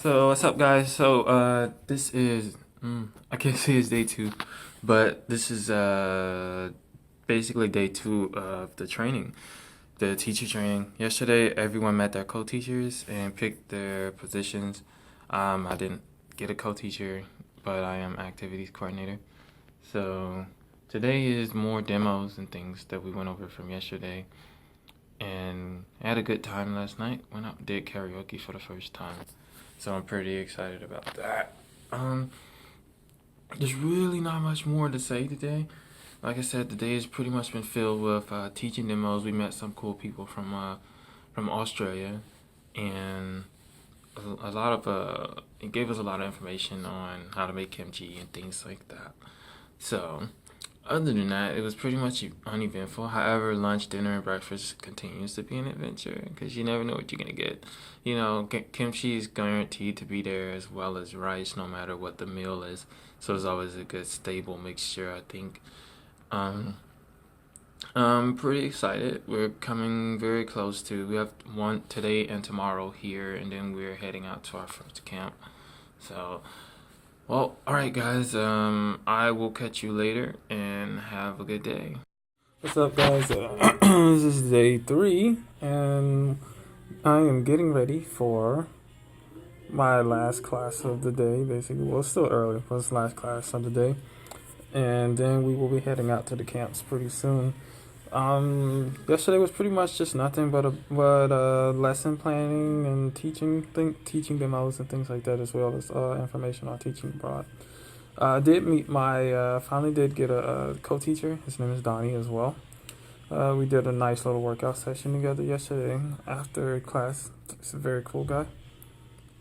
So what's up, guys? This is I can't say it's day two, but this is basically day two of the training, the teacher training. Yesterday, everyone met their co-teachers and picked their positions. I didn't get a co-teacher, but I am activities coordinator. So today is more demos and things that we went over from yesterday, and I had a good time last night. Went out and did karaoke for the first time. So I'm pretty excited about that. Um, there's really not much more to say today. Like I said, the day has pretty much been filled with teaching demos. We met some cool people from Australia, and a lot of it gave us a lot of information on how to make kimchi and things like that. So other than that, it was pretty much uneventful. However, lunch, dinner, and breakfast continues to be an adventure because you never know what you're gonna get. You know, kimchi is guaranteed to be there as well as rice, no matter what the meal is. So it's always a good stable mixture, I think. Um, I'm pretty excited. We're coming very close to. We have one today and tomorrow here, and then we're heading out to our first camp. So well, alright guys, I will catch you later and have a good day. What's up, guys? This is day three, and I am getting ready for my last class of the day, basically. Well, it's still early, but it's the last class of the day. And then we will be heading out to the camps pretty soon. Yesterday was pretty much just nothing but lesson planning and teaching demos and things like that, as well as information on teaching abroad. I did meet finally did get a co-teacher. His name is Donnie as well. We did a nice little workout session together yesterday after class. He's a very cool guy.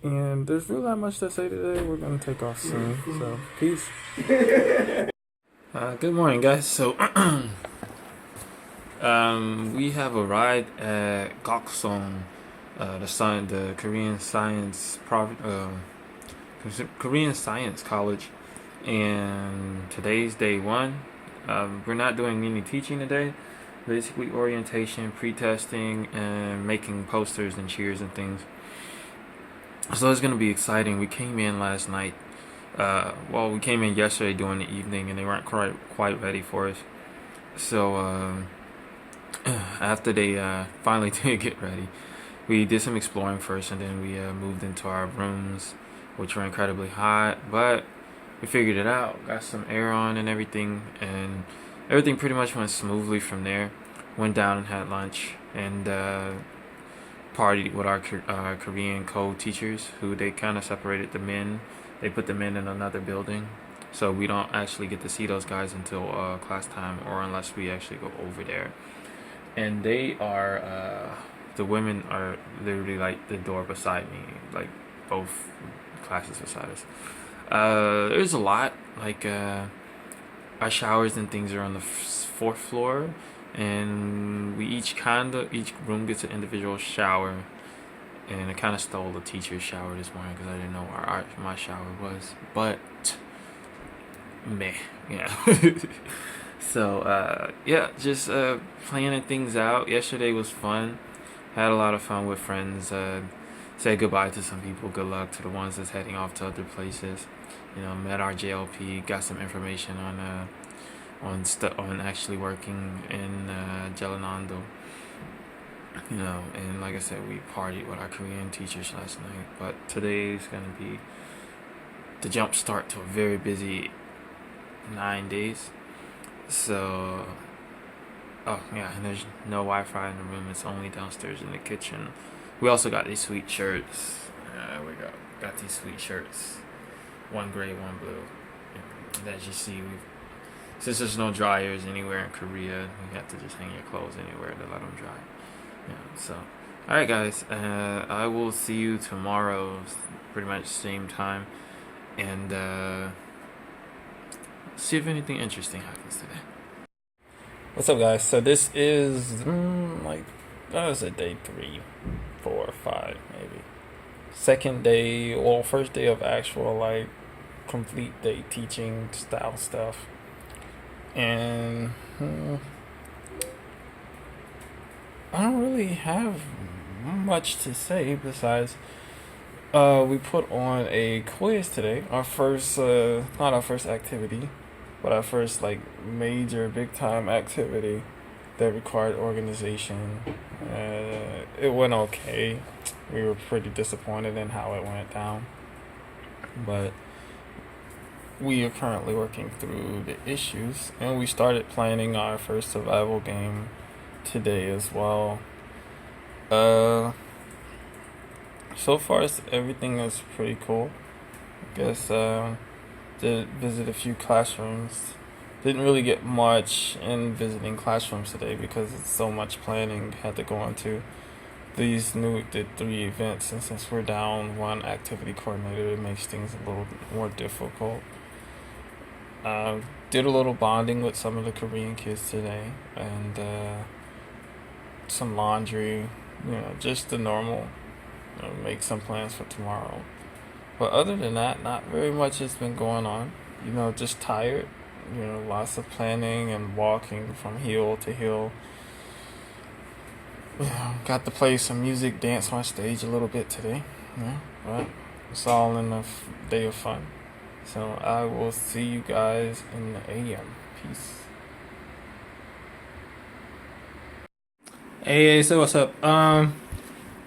And there's really not much to say today. We're gonna take off soon. So peace. Good morning, guys. So we have arrived at Gokseong, the Korean Science College, and today's day one. We're not doing any teaching today. Basically, orientation, pre-testing, and making posters and cheers and things. So it's gonna be exciting. We came in last night. We came in yesterday during the evening, and they weren't quite ready for us. So after they finally did get ready, we did some exploring first, and then we moved into our rooms, which were incredibly hot. But we figured it out, got some air on and everything, and everything pretty much went smoothly from there. Went down and had lunch, and partied with our Korean co-teachers, who they kind of separated the men. They put the men in another building, so we don't actually get to see those guys until class time, or unless we actually go over there. And the women are literally like the door beside me, like both classes beside us. There's a lot, like our showers and things are on the fourth floor, and each room gets an individual shower. And I kind of stole the teacher's shower this morning because I didn't know where my shower was, but meh, yeah. So yeah, just planning things out. Yesterday was fun. Had a lot of fun with friends. Said goodbye to some people. Good luck to the ones that's heading off to other places. You know, met our JLP. Got some information on actually working in Jeollanam-do. You know, and like I said, we partied with our Korean teachers last night. But today's gonna be the jump start to a very busy 9 days. So, oh yeah, and there's no Wi-Fi in the room. It's only downstairs in the kitchen. We also got these sweet shirts. We got these sweet shirts. One gray, one blue. And as you see, since there's no dryers anywhere in Korea, you have to just hang your clothes anywhere to let them dry. Yeah. So, all right, guys. I will see you tomorrow, pretty much same time, and see if anything interesting happens today. What's up, guys? So this is that was a day 3, 4, 5, maybe. Second day, or first day of actual complete day teaching style stuff, and I don't really have much to say besides We put on a quiz today. Our first, not our first activity, but our first like major big time activity that required organization. It went okay. We were pretty disappointed in how it went down, but we are currently working through the issues, and we started planning our first survival game today as well. Uh, so far everything is pretty cool. I guess did visit a few classrooms. Didn't really get much in visiting classrooms today because it's so much planning had to go into. Did 3 events, and since we're down one activity coordinator, it makes things a little more difficult. Did a little bonding with some of the Korean kids today, and some laundry, just the normal. Make some plans for tomorrow. But other than that, not very much has been going on. Just tired. Lots of planning and walking from hill to hill. Got to play some music, dance on stage a little bit today. But it's all in a day of fun. So I will see you guys in the AM. Peace. Hey, so what's up?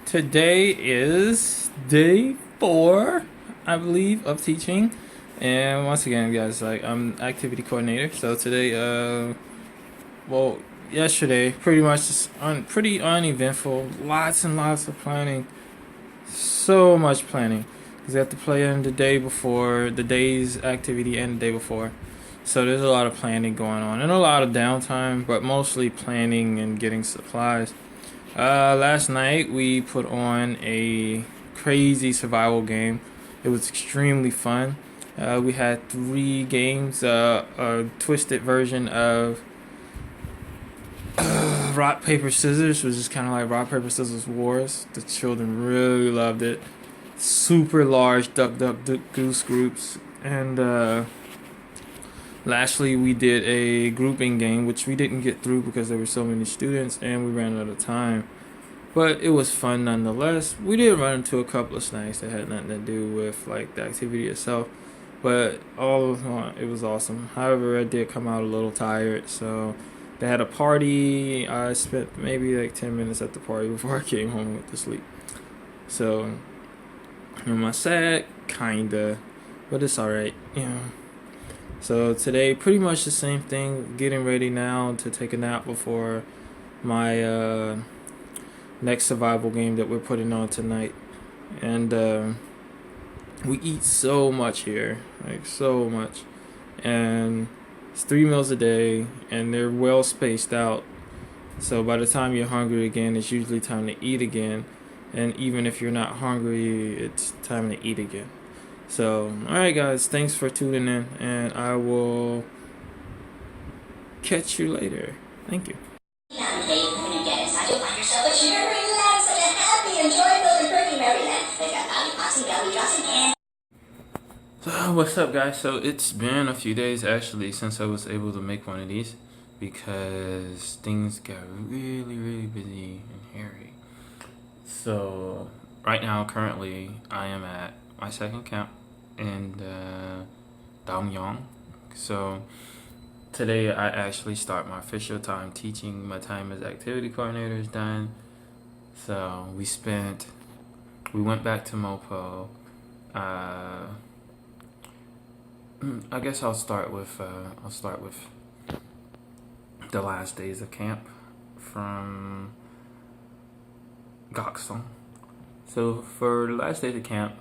Today is day 4, I believe, of teaching. And once again, guys, like I'm activity coordinator. So today, well, yesterday, pretty much just pretty uneventful. Lots and lots of planning. So much planning. Because you have to plan the day before, the day's activity and the day before. So there's a lot of planning going on and a lot of downtime, but mostly planning and getting supplies. Last night we put on a crazy survival game. It was extremely fun. We had 3 games, a twisted version of rock paper scissors, which is kind of like rock paper scissors wars. The children really loved it. Super large duck goose groups, and lastly we did a grouping game, which we didn't get through because there were so many students and we ran out of time. But it was fun nonetheless. We did run into a couple of snacks that had nothing to do with like the activity itself, but it was awesome. However, I did come out a little tired, so they had a party. I spent maybe like 10 minutes at the party before I came home with the sleep. So, am I sad? Kinda, but it's alright. So today, pretty much the same thing. Getting ready now to take a nap before my next survival game that we're putting on tonight. And we eat so much here, like so much, and it's 3 meals a day, and they're well spaced out. So by the time you're hungry again, it's usually time to eat again, and even if you're not hungry, it's time to eat again. So, alright guys, thanks for tuning in, and I will catch you later. Thank you. When you get inside, you'll find yourself a cheer, relaxed, and a happy, and joyful, and perky merryland. They've got lollipops and belly drops and So, what's up, guys? So, it's been a few days actually since I was able to make one of these because things got really, really busy and hairy. So, right now, currently, I am at my second camp in Damyong. So, today I actually start my official time teaching. My time as activity coordinator is done. So we went back to Mopo. I guess I'll start with the last days of camp from Gakson. So for the last days of camp,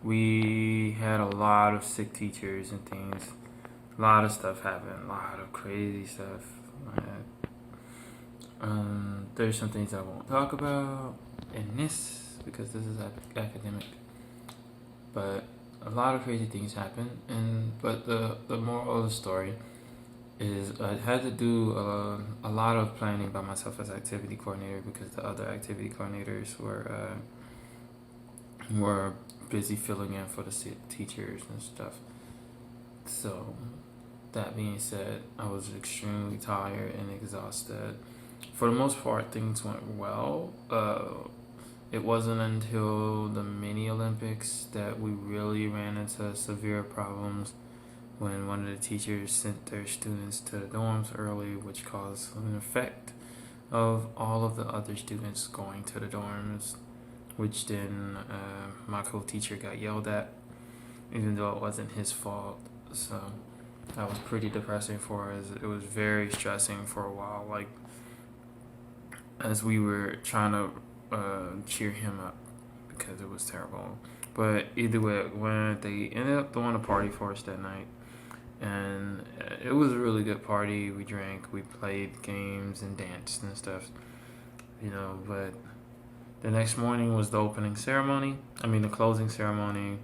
we had a lot of sick teachers and things. A lot of stuff happened. A lot of crazy stuff. There's some things I won't talk about in this because this is academic. But a lot of crazy things happened, but the moral of the story is I had to do a lot of planning by myself as activity coordinator because the other activity coordinators were busy filling in for the teachers and stuff. So that being said, I was extremely tired and exhausted. For the most part, things went well. It wasn't until the mini Olympics that we really ran into severe problems when one of the teachers sent their students to the dorms early, which caused an effect of all of the other students going to the dorms, which then my co-teacher got yelled at, even though it wasn't his fault. So that was pretty depressing for us. It was very stressing for a while, like as we were trying to cheer him up because it was terrible. But either way, when they ended up throwing a party for us that night, and it was a really good party. We drank, we played games and danced and stuff, But the next morning was the opening ceremony. The closing ceremony,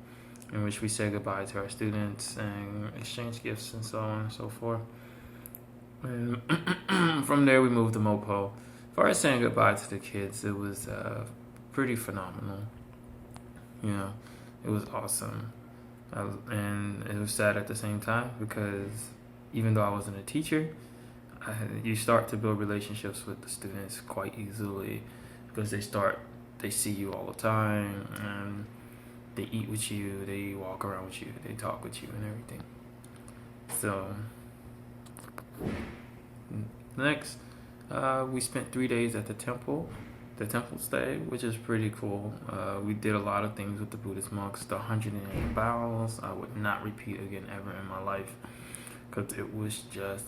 in which we said goodbye to our students and exchanged gifts and so on and so forth. And from there, we moved to Mopo. As far as saying goodbye to the kids, it was pretty phenomenal. It was awesome. And it was sad at the same time because even though I wasn't a teacher, you start to build relationships with the students quite easily because they see you all the time and they eat with you, they walk around with you, they talk with you and everything. So next, we spent 3 days at the temple stay, which is pretty cool. We did a lot of things with the Buddhist monks. The 108 bows, I would not repeat again ever in my life because it was just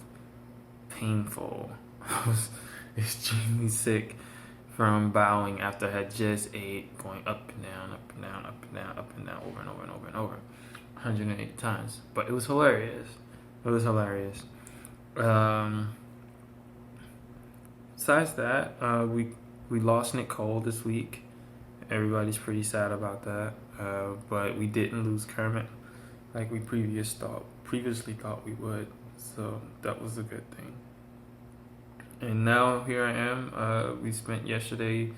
painful. I was extremely sick from bowing after I had just ate, going up and down, up and down, up and down, up and down, over and over and over and over, 108 times. But it was hilarious. Besides that, we lost Nick Cole this week. Everybody's pretty sad about that. But we didn't lose Kermit like we previously thought we would. So that was a good thing. And now here I am. We spent yesterday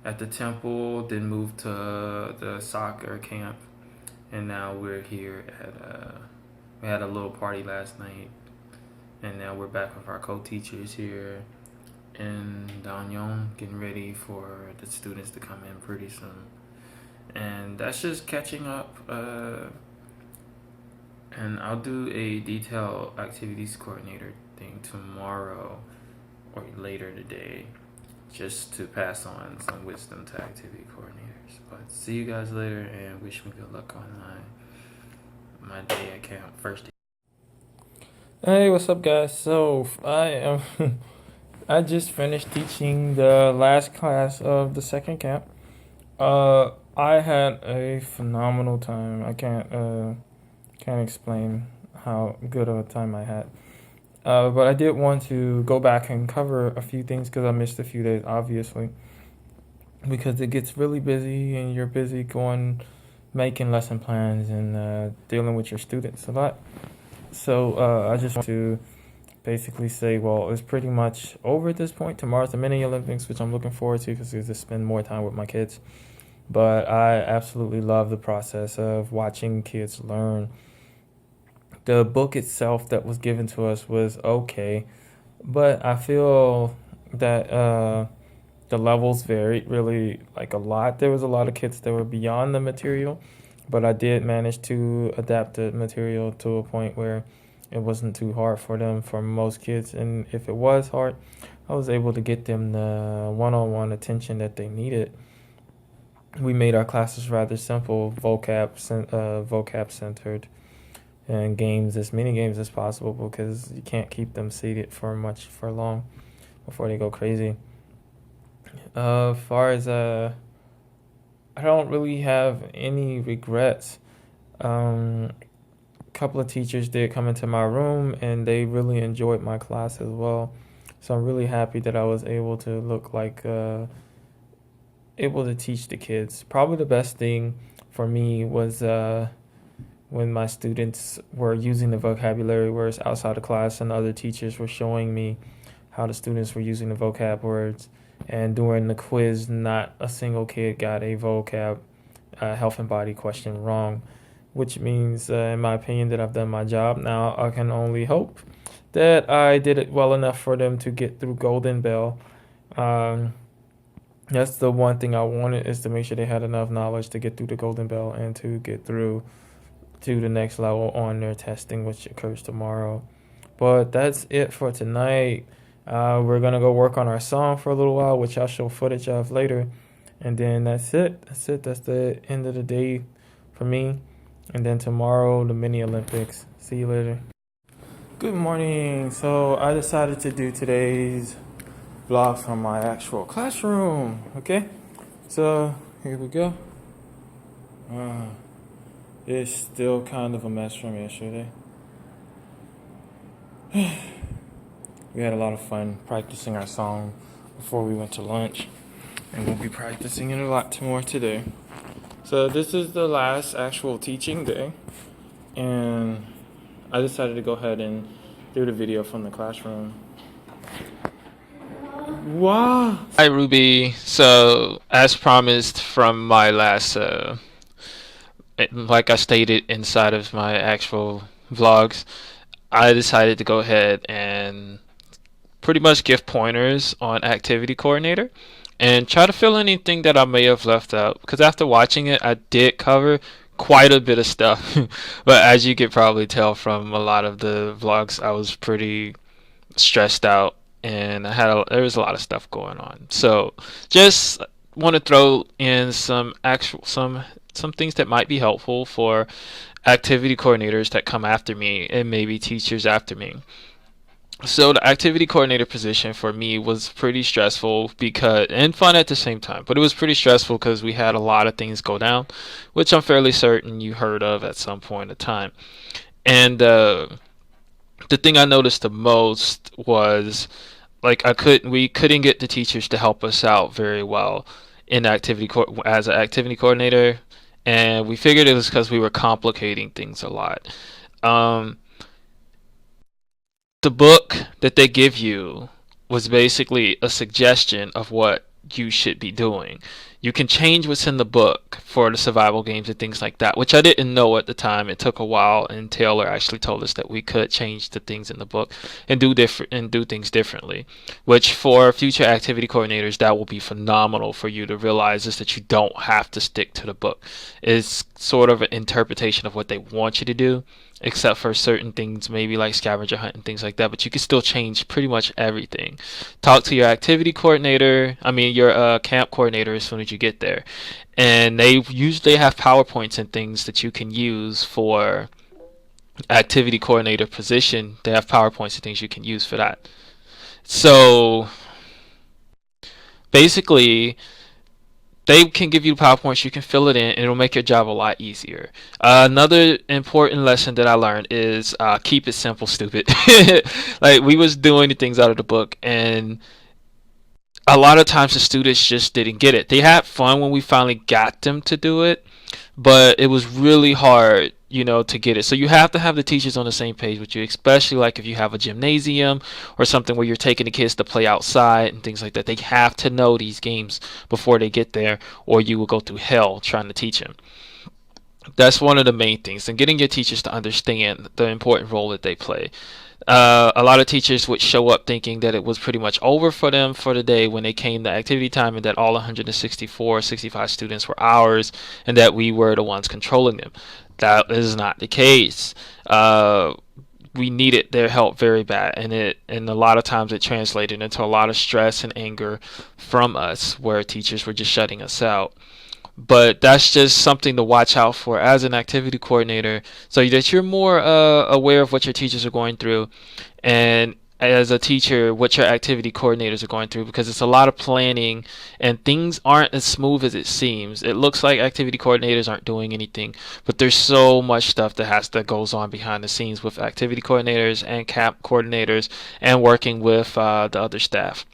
at the temple, then moved to the soccer camp, and now we're here we had a little party last night, and now we're back with our co-teachers here in Danyong, getting ready for the students to come in pretty soon. And that's just catching up. And I'll do a detailed activities coordinator thing tomorrow or later today, just to pass on some wisdom to activity coordinators. But see you guys later, and wish me good luck on my day at camp, first day. Hey, what's up, guys? So I am. I just finished teaching the last class of the second camp. I had a phenomenal time. I can't explain how good of a time I had. But I did want to go back and cover a few things because I missed a few days, obviously, because it gets really busy and you're busy making lesson plans and dealing with your students a lot. So I just want to basically say, well, it's pretty much over at this point. Tomorrow's the mini Olympics, which I'm looking forward to because I get to spend more time with my kids. But I absolutely love the process of watching kids learn. The book itself that was given to us was okay, but I feel that the levels varied really like a lot. There was a lot of kids that were beyond the material, but I did manage to adapt the material to a point where it wasn't too hard for them, for most kids. And if it was hard, I was able to get them the one-on-one attention that they needed. We made our classes rather simple, vocab centered, and as many games as possible because you can't keep them seated for long before they go crazy. As far as I don't really have any regrets. A couple of teachers did come into my room and they really enjoyed my class as well. So I'm really happy that I was able to able to teach the kids. Probably the best thing for me was when my students were using the vocabulary words outside of class and other teachers were showing me how the students were using the vocab words. And during the quiz, not a single kid got a vocab health and body question wrong, which means, in my opinion, that I've done my job. Now, I can only hope that I did it well enough for them to get through Golden Bell. That's the one thing I wanted, is to make sure they had enough knowledge to get through the golden belt and to get through to the next level on their testing, which occurs tomorrow. But that's it for tonight. We're gonna go work on our song for a little while, which I'll show footage of later, and then that's it. That's it. That's the end of the day for me. And then tomorrow, the mini Olympics. See you later. Good morning. So I decided to do today's vlog from my actual classroom. Okay, so here we go. It's still kind of a mess from yesterday. We had a lot of fun practicing our song before we went to lunch, and we'll be practicing it a lot more today. So this is the last actual teaching day, and I decided to go ahead and do the video from the classroom. Wow! Hi, Ruby. So, as promised from my last, like I stated inside of my actual vlogs, I decided to go ahead and pretty much give pointers on Activity Coordinator and try to fill anything that I may have left out. Because after watching it, I did cover quite a bit of stuff. But as you could probably tell from a lot of the vlogs, I was pretty stressed out and there was a lot of stuff going on. So just want to throw in some things that might be helpful for activity coordinators that come after me and maybe teachers after me. So the activity coordinator position for me was pretty stressful because and fun at the same time. But it was pretty stressful because we had a lot of things go down, which I'm fairly certain you heard of at some point in time. And the thing I noticed the most was like we couldn't get the teachers to help us out very well in as an activity coordinator, and we figured it was because we were complicating things a lot. Um, the book that they give you was basically a suggestion of what you should be doing. You can change what's in the book for the survival games and things like that, which I didn't know at the time. It took a while, and Taylor actually told us that we could change the things in the book and do things differently. Which for future activity coordinators, that will be phenomenal for you to realize is that you don't have to stick to the book. It's sort of an interpretation of what they want you to do, except for certain things, maybe like scavenger hunt and things like that. But you can still change pretty much everything. Talk to your activity coordinator, your camp coordinator as soon as you get there. And they usually have PowerPoints and things that you can use for activity coordinator position. They have PowerPoints and things you can use for that. So basically, they can give you PowerPoints, you can fill it in, and it'll make your job a lot easier. Another important lesson that I learned is keep it simple, stupid. Like we was doing the things out of the book, and a lot of times the students just didn't get it. They had fun when we finally got them to do it, but it was really hard, to get it. So you have to have the teachers on the same page with you, especially like if you have a gymnasium or something where you're taking the kids to play outside and things like that. They have to know these games before they get there, or you will go through hell trying to teach them. That's one of the main things, and getting your teachers to understand the important role that they play. A lot of teachers would show up thinking that it was pretty much over for them for the day when they came to activity time, and that all 164, 65 students were ours, and that we were the ones controlling them. That is not the case. We needed their help very bad, and a lot of times it translated into a lot of stress and anger from us, where teachers were just shutting us out. But that's just something to watch out for as an activity coordinator, so that you're more aware of what your teachers are going through, and as a teacher what your activity coordinators are going through, because it's a lot of planning and things aren't as smooth as it seems. It looks like activity coordinators aren't doing anything, but there's so much stuff that goes on behind the scenes with activity coordinators and camp coordinators and working with the other staff.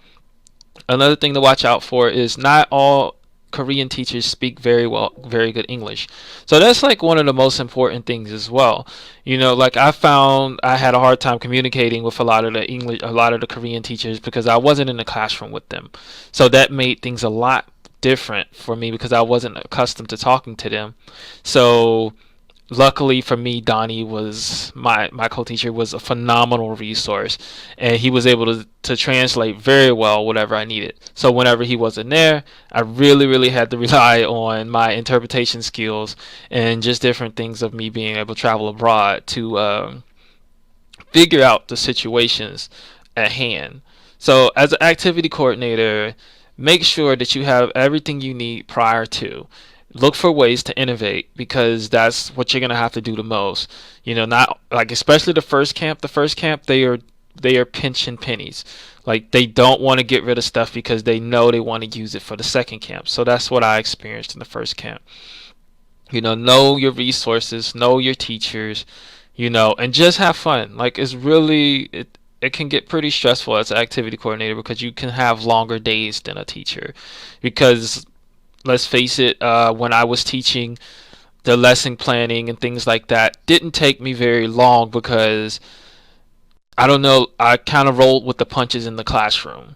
Another thing to watch out for is not all Korean teachers speak very good English. So that's like one of the most important things as well. Like I found I had a hard time communicating with a lot of the Korean teachers because I wasn't in the classroom with them. So that made things a lot different for me because I wasn't accustomed to talking to them. So luckily for me, Donnie was my co-teacher was a phenomenal resource, and he was able to translate very well whatever I needed. So whenever he wasn't there, I really had to rely on my interpretation skills and just different things of me being able to travel abroad to figure out the situations at hand. So as an activity coordinator, make sure that you have everything you need prior to. Look for ways to innovate because that's what you're gonna have to do the most. Not like especially the first camp. The first camp they are pinching pennies. Like they don't want to get rid of stuff because they know they want to use it for the second camp. So that's what I experienced in the first camp. Know your resources, know your teachers, and just have fun. Like it can get pretty stressful as an activity coordinator because you can have longer days than a teacher. Because let's face it, when I was teaching, the lesson planning and things like that didn't take me very long because I don't know, I kind of rolled with the punches in the classroom.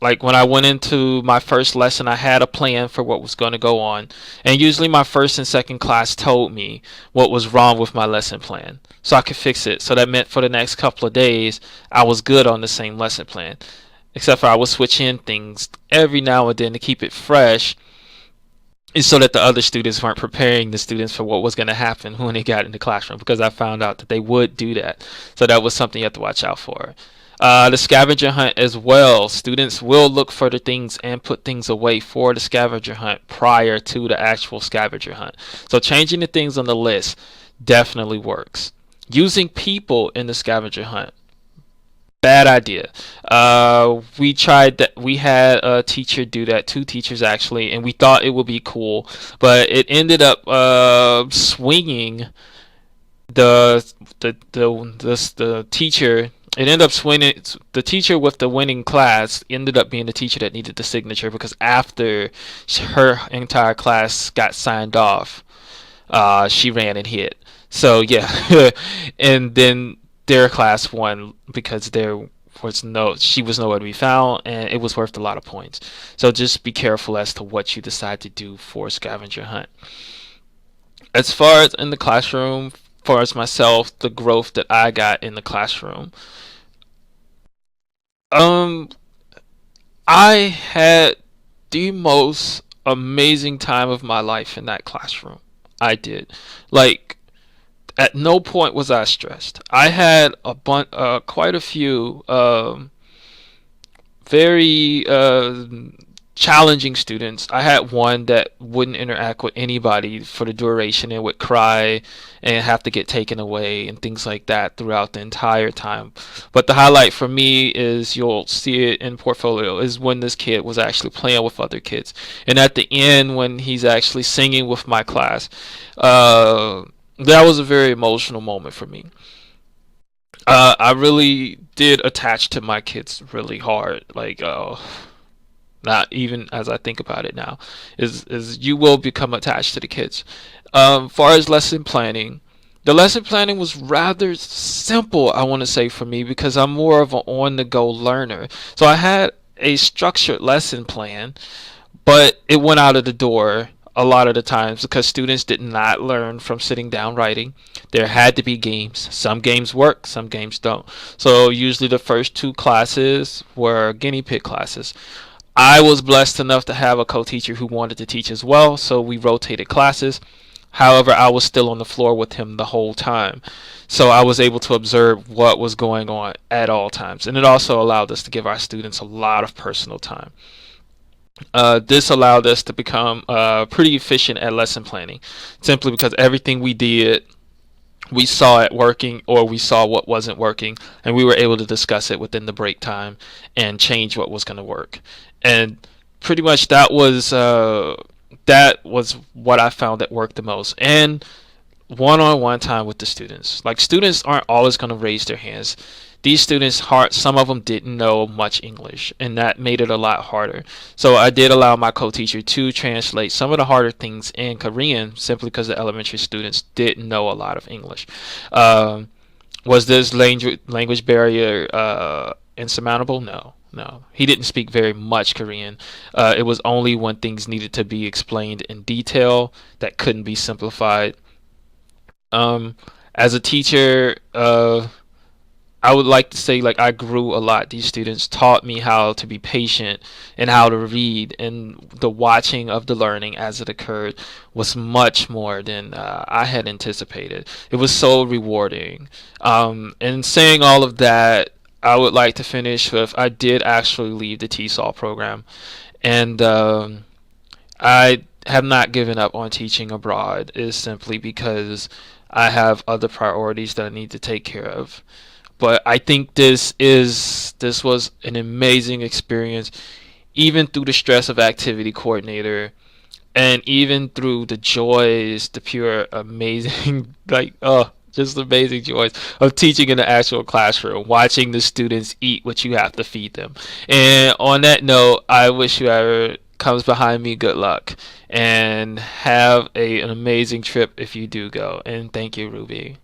Like when I went into my first lesson, I had a plan for what was going to go on. And usually my first and second class told me what was wrong with my lesson plan so I could fix it. So that meant for the next couple of days, I was good on the same lesson plan. Except for I would switch in things every now and then to keep it fresh, and so that the other students weren't preparing the students for what was going to happen when they got in the classroom, because I found out that they would do that. So that was something you have to watch out for. The scavenger hunt as well. Students will look for the things and put things away for the scavenger hunt prior to the actual scavenger hunt. So changing the things on the list definitely works. Using people in the scavenger hunt, bad idea. We tried that. We had a teacher do that, two teachers actually, and we thought it would be cool, but it ended up swinging the teacher. It ended up swinging the teacher with the winning class. Ended up being the teacher that needed the signature because after her entire class got signed off, she ran and hid. So yeah, and then their class won because she was nowhere to be found, and it was worth a lot of points. So just be careful as to what you decide to do for a scavenger hunt. As far as in the classroom, far as myself, the growth that I got in the classroom, um, I had the most amazing time of my life in that classroom. I did. Like at no point was I stressed. I had quite a few very challenging students. I had one that wouldn't interact with anybody for the duration and would cry and have to get taken away and things like that throughout the entire time. But the highlight for me is, you'll see it in portfolio, is when this kid was actually playing with other kids. And at the end, when he's actually singing with my class, that was a very emotional moment for me. I really did attach to my kids really hard. Like, not even as I think about it now, is you will become attached to the kids. Far as lesson planning, the lesson planning was rather simple, I want to say, for me, because I'm more of an on-the-go learner. So I had a structured lesson plan, but it went out of the door a lot of the times because students did not learn from sitting down writing. There had to be games. Some games work, some games don't. So usually the first two classes were guinea pig classes. I was blessed enough to have a co-teacher who wanted to teach as well, so we rotated classes. However, I was still on the floor with him the whole time. So I was able to observe what was going on at all times. And it also allowed us to give our students a lot of personal time. This allowed us to become pretty efficient at lesson planning, simply because everything we did, we saw it working or we saw what wasn't working, and we were able to discuss it within the break time and change what was going to work. And pretty much that was what I found that worked the most. And one-on-one time with the students. Like, students aren't always going to raise their hands. These students, some of them didn't know much English, and that made it a lot harder. So I did allow my co-teacher to translate some of the harder things in Korean, simply because the elementary students didn't know a lot of English. Was this language barrier insurmountable? No. No, he didn't speak very much Korean. It was only when things needed to be explained in detail that couldn't be simplified. Um, as a teacher, I would like to say like I grew a lot. These students taught me how to be patient and how to read, and the watching of the learning as it occurred was much more than I had anticipated. It was so rewarding. And saying all of that, I would like to finish with I did actually leave the TESOL program, and I have not given up on teaching abroad. Is simply because I have other priorities that I need to take care of. But I think this was an amazing experience, even through the stress of activity coordinator, and even through the joys, the pure amazing like just amazing joys of teaching in the actual classroom, watching the students eat what you have to feed them. And on that note, I wish whoever comes behind me good luck and have an amazing trip if you do go. And thank you, Ruby.